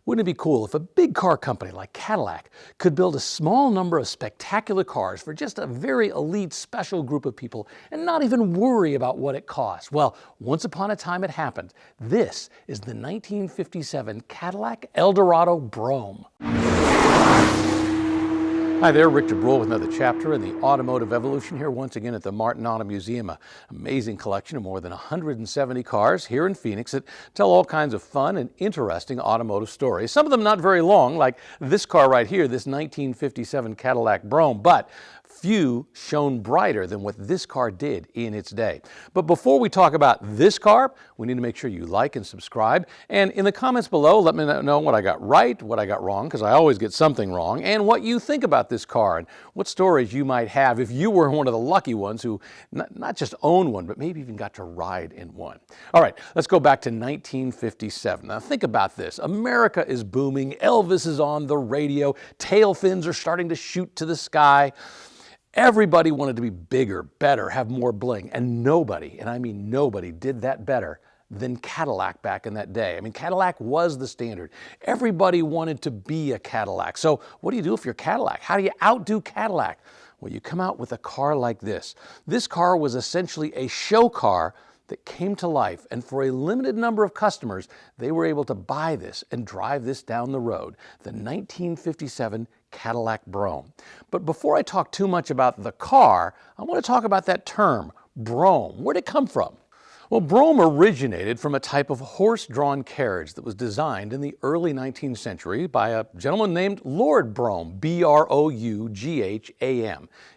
Wouldn't it be cool if a big car company like Cadillac could build a small number of spectacular cars for just a very elite special group of people and not even worry about what it costs? Well, once upon a time it happened. This is the 1957 Cadillac Eldorado Brougham. Hi there, Rick DeBrule with another chapter in the automotive evolution here once again at the Martin Auto Museum. An amazing collection of more than 170 cars here in Phoenix that tell all kinds of fun and interesting automotive stories. Some of them not very long, like this car right here, this 1957 Cadillac Brougham, but few shone brighter than what this car did in its day. But before we talk about this car, we need to make sure you like and subscribe. And in the comments below, let me know what I got right, what I got wrong, because I always get something wrong, and what you think about this car and what stories you might have if you were one of the lucky ones who not just own one, but maybe even got to ride in one. All right, let's go back to 1957. Now think about this. America is booming. Elvis is on the radio. Tail fins are starting to shoot to the sky. Everybody wanted to be bigger, better, have more bling, and nobody, and I mean nobody, did that better than Cadillac back in that day. I mean, Cadillac was the standard. Everybody wanted to be a Cadillac. So what do you do if you're Cadillac? How do you outdo Cadillac? Well, you come out with a car like this. This car was essentially a show car that came to life, and for a limited number of customers, they were able to buy this and drive this down the road, the 1957 Cadillac Brougham. But before I talk too much about the car, I want to talk about that term, Brougham. Where'd it come from? Well, Brougham originated from a type of horse-drawn carriage that was designed in the early 19th century by a gentleman named Lord Brougham, B-R-O-U-G-H-A-M.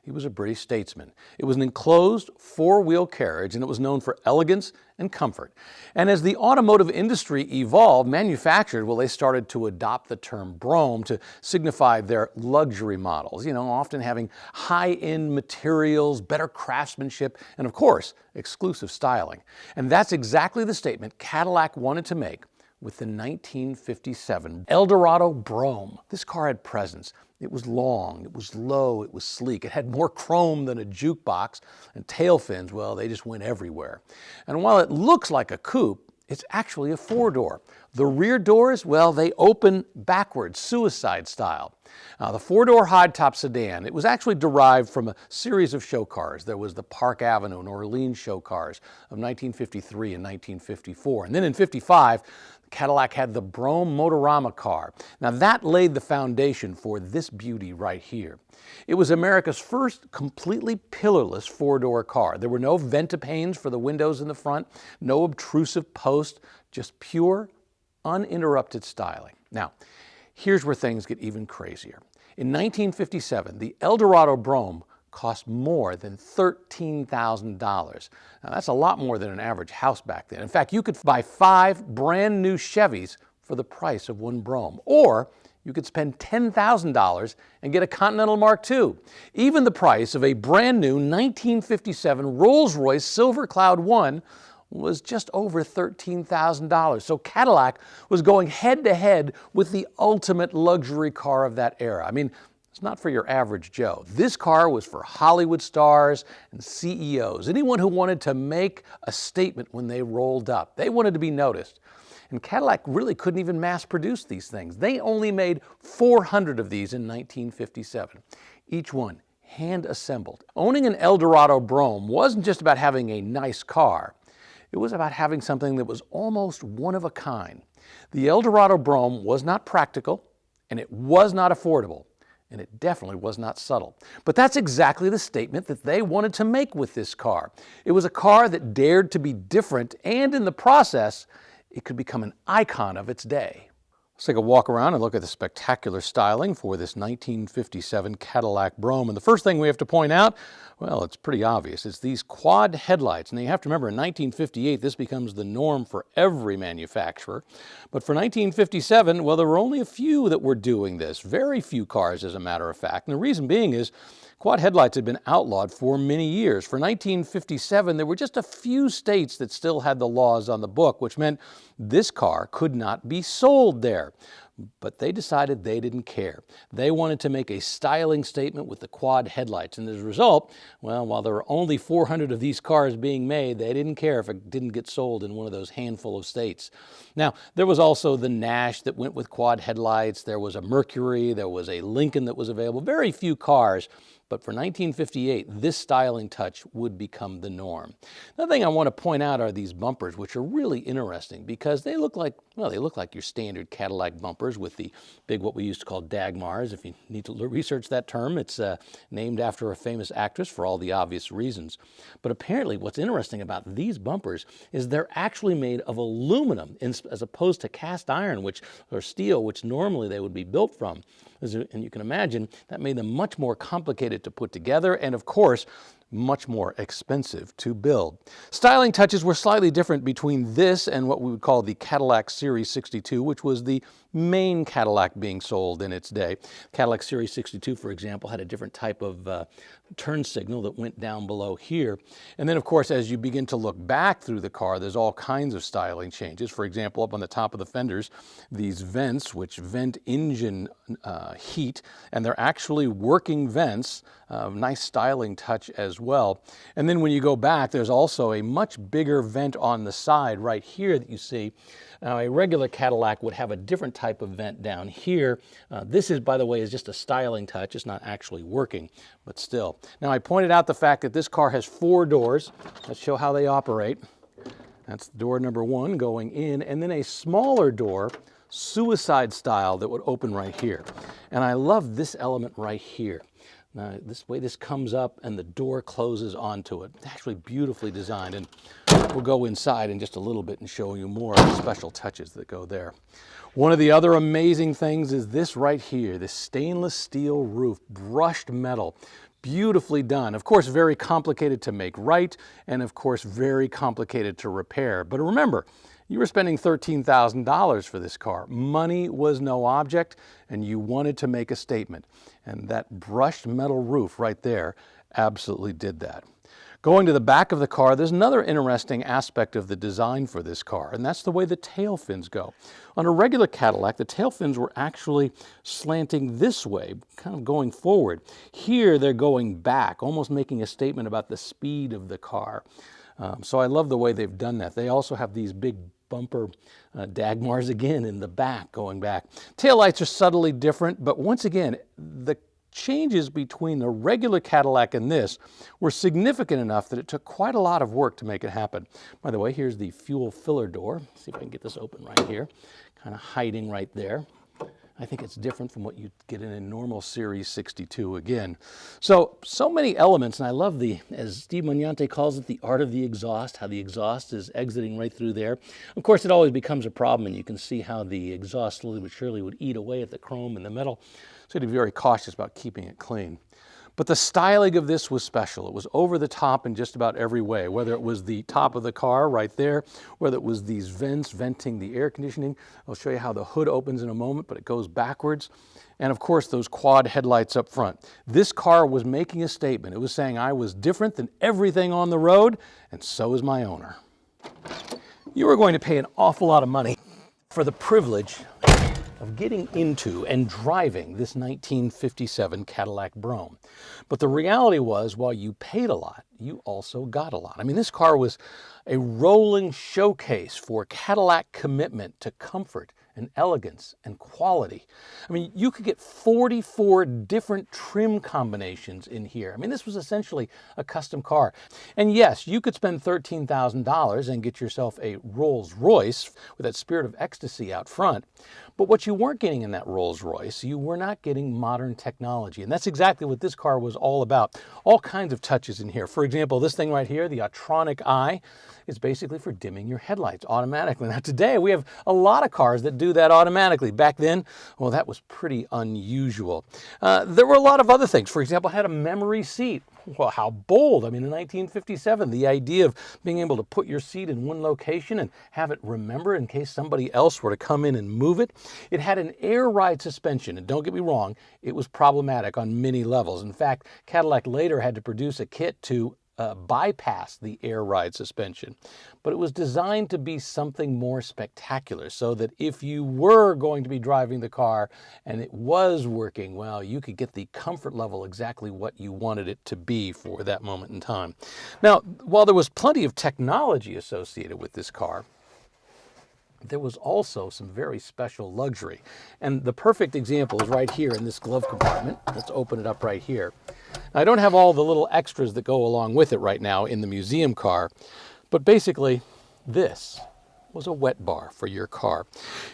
He was a British statesman. It was an enclosed four-wheel carriage, and it was known for elegance and comfort. And as the automotive industry evolved, they started to adopt the term Brougham to signify their luxury models, often having high-end materials, better craftsmanship, and of course, exclusive styling. And that's exactly the statement Cadillac wanted to make with the 1957 Eldorado Brougham. This car had presence. It was long, it was low, it was sleek. It had more chrome than a jukebox, and tail fins, well, they just went everywhere. And while it looks like a coupe, it's actually a four-door. The rear doors, well, they open backwards, suicide style. The four-door high-top sedan, it was actually derived from a series of show cars. There was the Park Avenue and Orleans show cars of 1953 and 1954. And then in 55, Cadillac had the Brougham Motorama car. Now that laid the foundation for this beauty right here. It was America's first completely pillarless four-door car. There were no ventipanes for the windows in the front, no obtrusive post, just pure, uninterrupted styling. Now, here's where things get even crazier. In 1957, the Eldorado Brougham cost more than $13,000. Now that's a lot more than an average house back then. In fact, you could buy 5 brand new Chevys for the price of one Brougham, or you could spend $10,000 and get a Continental Mark II. Even the price of a brand new 1957 Rolls-Royce Silver Cloud 1 was just over $13,000. So Cadillac was going head-to-head with the ultimate luxury car of that era. I mean, it's not for your average Joe. This car was for Hollywood stars and CEOs, anyone who wanted to make a statement when they rolled up. They wanted to be noticed. And Cadillac really couldn't even mass produce these things. They only made 400 of these in 1957, each one hand assembled. Owning an Eldorado Brougham wasn't just about having a nice car. It was about having something that was almost one of a kind. The Eldorado Brougham was not practical, and it was not affordable. And it definitely was not subtle. But that's exactly the statement that they wanted to make with this car. It was a car that dared to be different, and in the process, it could become an icon of its day. Let's take a walk around and look at the spectacular styling for this 1957 Cadillac Brougham. And the first thing we have to point out, well, it's pretty obvious. It's these quad headlights. Now you have to remember, in 1958, this becomes the norm for every manufacturer. But for 1957, well, there were only a few that were doing this. Very few cars, as a matter of fact. And the reason being is quad headlights had been outlawed for many years. For 1957, there were just a few states that still had the laws on the book, which meant this car could not be sold there. But they decided they didn't care. They wanted to make a styling statement with the quad headlights. And as a result, well, while there were only 400 of these cars being made, they didn't care if it didn't get sold in one of those handful of states. Now, there was also the Nash that went with quad headlights. There was a Mercury. There was a Lincoln that was available. Very few cars. But for 1958, this styling touch would become the norm. Another thing I want to point out are these bumpers, which are really interesting because they look like, well, they look like your standard Cadillac bumpers with the big, what we used to call Dagmars. If you need to research that term, it's named after a famous actress for all the obvious reasons. But apparently what's interesting about these bumpers is they're actually made of aluminum as opposed to cast iron, or steel, which normally they would be built from. And you can imagine that made them much more complicated to put together and, of course, much more expensive to build. Styling touches were slightly different between this and what we would call the Cadillac Series 62, which was the main Cadillac being sold in its day. Cadillac Series 62, for example, had a different type of turn signal that went down below here. And then, of course, as you begin to look back through the car, there's all kinds of styling changes. For example, up on the top of the fenders, these vents, which vent engine heat, and they're actually working vents. Nice styling touch as well. And then when you go back, there's also a much bigger vent on the side right here that you see. Now, a regular Cadillac would have a different type of vent down here. This is, by the way, is just a styling touch. It's not actually working, but still. Now, I pointed out the fact that this car has 4 doors. Let's show how they operate. That's door number 1 going in, and then a smaller door, suicide style, that would open right here. And I love this element right here. Now, this way this comes up and the door closes onto it. It's actually beautifully designed, and we'll go inside in just a little bit and show you more of the special touches that go there. One of the other amazing things is this right here, this stainless steel roof, brushed metal. Beautifully done. Of course, very complicated to make right, and of course, very complicated to repair. But remember, you were spending $13,000 for this car. Money was no object, and you wanted to make a statement. And that brushed metal roof right there absolutely did that. Going to the back of the car, there's another interesting aspect of the design for this car, and that's the way the tail fins go. On a regular Cadillac, the tail fins were actually slanting this way, kind of going forward. Here, they're going back, almost making a statement about the speed of the car. So I love the way they've done that. They also have these big bumper Dagmars again in the back, going back. Taillights are subtly different, but once again, the changes between the regular Cadillac and this were significant enough that it took quite a lot of work to make it happen. By the way, here's the fuel filler door. Let's see if I can get this open right here. Kind of hiding right there. I think it's different from what you get in a normal Series 62 again. So many elements, and I love the, as Steve Mugnante calls it, the art of the exhaust, how the exhaust is exiting right through there. Of course, it always becomes a problem, and you can see how the exhaust slowly but surely would eat away at the chrome and the metal. So you have to be very cautious about keeping it clean. But the styling of this was special. It was over the top in just about every way, whether it was the top of the car right there, whether it was these vents venting the air conditioning. I'll show you how the hood opens in a moment, but it goes backwards. And of course, those quad headlights up front. This car was making a statement. It was saying, I was different than everything on the road, and so is my owner. You are going to pay an awful lot of money for the privilege of getting into and driving this 1957 Cadillac Brougham. But the reality was, while you paid a lot, you also got a lot. I mean, this car was a rolling showcase for Cadillac commitment to comfort and elegance and quality. I mean, you could get 44 different trim combinations in here. I mean, this was essentially a custom car. And yes, you could spend $13,000 and get yourself a Rolls Royce with that Spirit of Ecstasy out front. But what you weren't getting in that Rolls Royce, you were not getting modern technology. And that's exactly what this car was all about. All kinds of touches in here. For example, this thing right here, the Autronic Eye, is basically for dimming your headlights automatically. Now today, we have a lot of cars that do that automatically. Back then, well, that was pretty unusual. There were a lot of other things. For example, it had a memory seat. Well, how bold. I mean, in 1957, the idea of being able to put your seat in one location and have it remember in case somebody else were to come in and move it. It had an air ride suspension, and don't get me wrong, it was problematic on many levels. In fact, Cadillac later had to produce a kit to bypass the air ride suspension, but it was designed to be something more spectacular so that if you were going to be driving the car and it was working, well, you could get the comfort level exactly what you wanted it to be for that moment in time. Now, while there was plenty of technology associated with this car, there was also some very special luxury. And the perfect example is right here in this glove compartment. Let's open it up right here. Now, I don't have all the little extras that go along with it right now in the museum car, but basically this was a wet bar for your car.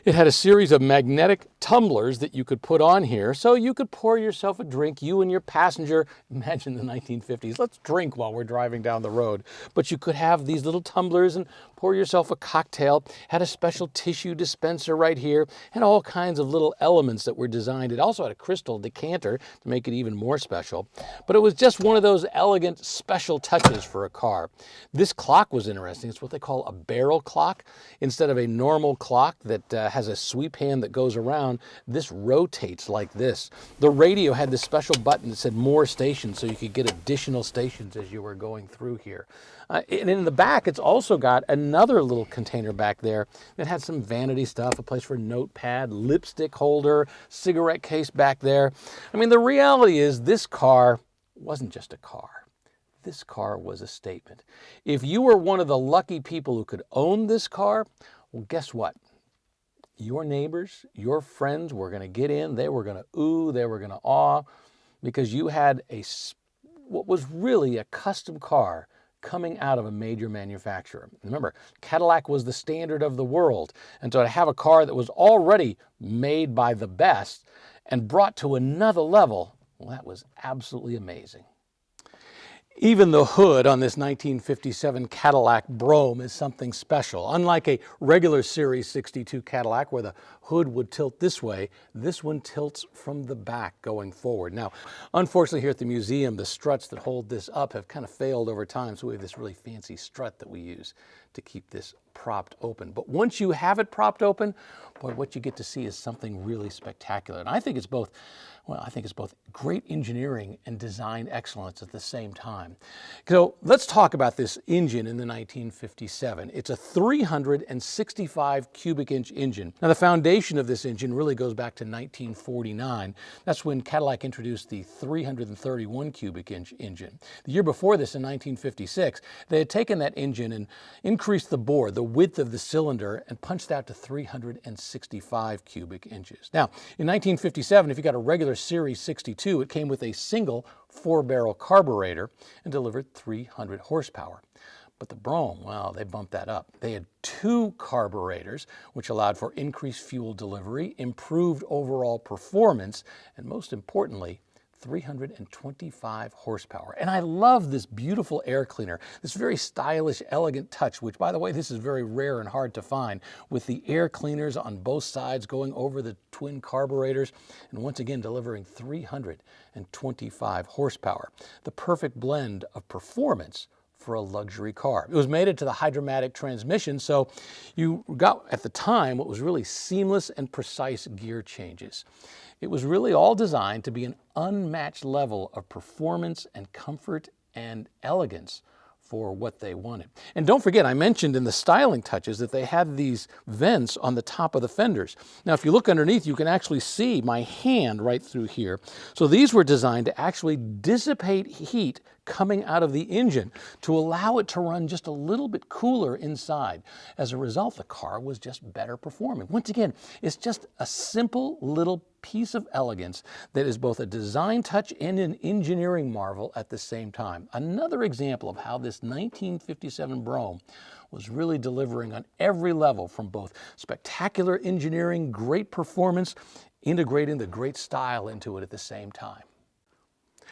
It had a series of magnetic tumblers that you could put on here so you could pour yourself a drink, you and your passenger. Imagine the 1950s, let's drink while we're driving down the road. But you could have these little tumblers and pour yourself a cocktail, had a special tissue dispenser right here, and all kinds of little elements that were designed. It also had a crystal decanter to make it even more special. But it was just one of those elegant special touches for a car. This clock was interesting. It's what they call a barrel clock. Instead of a normal clock that has a sweep hand that goes around, this rotates like this. The radio had this special button that said more stations, so you could get additional stations as you were going through here. And in the back, it's also got another little container back there that had some vanity stuff, a place for a notepad, lipstick holder, cigarette case back there. I mean, the reality is this car wasn't just a car. This car was a statement. If you were one of the lucky people who could own this car, well, guess what? Your neighbors, your friends were going to get in. They were going to ooh, they were going to awe, because you had what was really a custom car coming out of a major manufacturer. Remember, Cadillac was the standard of the world. And so to have a car that was already made by the best and brought to another level, well, that was absolutely amazing. Even the hood on this 1957 Cadillac Brougham is something special. Unlike a regular Series 62 Cadillac where the hood would tilt this way, this one tilts from the back going forward. Now, unfortunately here at the museum, the struts that hold this up have kind of failed over time, so we have this really fancy strut that we use to keep this propped open. But once you have it propped open, boy, what you get to see is something really spectacular. And I think it's both great engineering and design excellence at the same time. So let's talk about this engine in the 1957. It's a 365 cubic inch engine. Now the foundation of this engine really goes back to 1949. That's when Cadillac introduced the 331 cubic inch engine. The year before this, in 1956, they had taken that engine and increased the bore, the width of the cylinder, and punched out to 365 cubic inches. Now, in 1957, if you got a regular Series 62, it came with a single 4-barrel carburetor and delivered 300 horsepower. But the Brougham, well, they bumped that up. They had 2 carburetors, which allowed for increased fuel delivery, improved overall performance, and most importantly, 325 horsepower. And I love this beautiful air cleaner, this very stylish, elegant touch, which, by the way, this is very rare and hard to find, with the air cleaners on both sides going over the twin carburetors, and once again delivering 325 horsepower. The perfect blend of performance for a luxury car. It was mated to the hydromatic transmission, so you got, at the time, what was really seamless and precise gear changes. It was really all designed to be an unmatched level of performance and comfort and elegance for what they wanted. And don't forget, I mentioned in the styling touches that they had these vents on the top of the fenders. Now, if you look underneath, you can actually see my hand right through here. So these were designed to actually dissipate heat coming out of the engine to allow it to run just a little bit cooler inside. As a result, the car was just better performing. Once again, it's just a simple little piece of elegance that is both a design touch and an engineering marvel at the same time. Another example of how this 1957 Brougham was really delivering on every level, from both spectacular engineering, great performance, integrating the great style into it at the same time.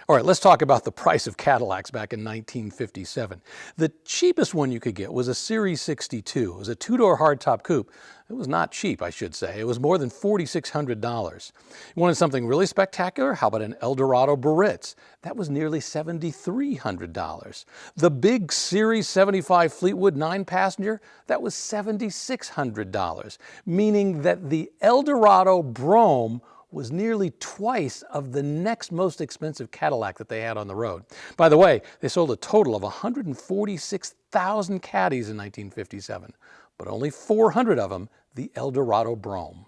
All right, let's talk about the price of Cadillacs back in 1957. The cheapest one you could get was a Series 62. It was a 2-door hardtop coupe. It was not cheap, I should say. It was more than $4,600. You wanted something really spectacular? How about an Eldorado Brougham? That was nearly $7,300. The big Series 75 Fleetwood 9-passenger, that was $7,600, meaning that the Eldorado Brougham was nearly twice of the next most expensive Cadillac that they had on the road. By the way, they sold a total of 146,000 Caddies in 1957, but only 400 of them the Eldorado Brougham.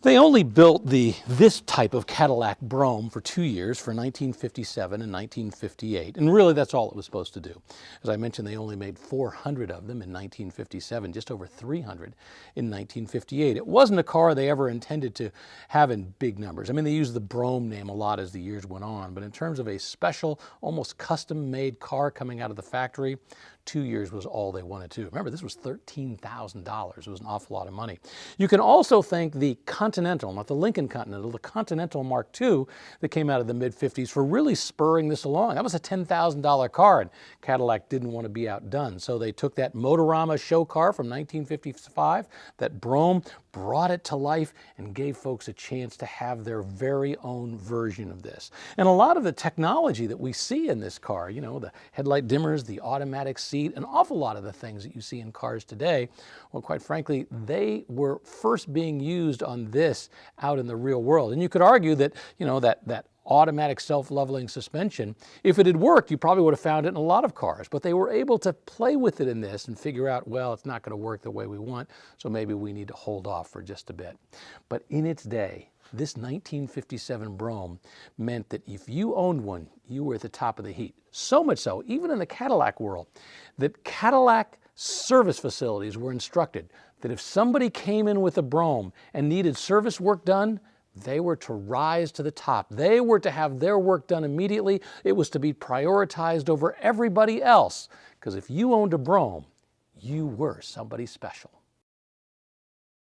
They only built this type of Cadillac Brougham for 2 years, for 1957 and 1958, and really that's all it was supposed to do. As I mentioned, they only made 400 of them in 1957, just over 300 in 1958. It wasn't a car they ever intended to have in big numbers. I mean, they used the Brougham name a lot as the years went on, but in terms of a special, almost custom-made car coming out of the factory, 2 years was all they wanted to. Remember, this was $13,000. It was an awful lot of money. You can also thank the Continental, not the Lincoln Continental, the Continental Mark II that came out of the mid-50s for really spurring this along. That was a $10,000 car, and Cadillac didn't want to be outdone. So they took that Motorama show car from 1955, that Brougham, brought it to life and gave folks a chance to have their very own version of this. And a lot of the technology that we see in this car, you know, the headlight dimmers, the automatic seat, an awful lot of the things that you see in cars today, well, quite frankly, they were first being used on this out in the real world. And you could argue that, you know, that automatic self-leveling suspension, if it had worked, you probably would have found it in a lot of cars, but they were able to play with it in this and figure out, well, it's not going to work the way we want, so maybe we need to hold off for just a bit. But in its day, this 1957 Brougham meant that if you owned one, you were at the top of the heap. So much so, even in the Cadillac world, that Cadillac service facilities were instructed that if somebody came in with a Brougham and needed service work done, they were to rise to the top. They were to have their work done immediately. It was to be prioritized over everybody else, because if you owned a Brougham, you were somebody special.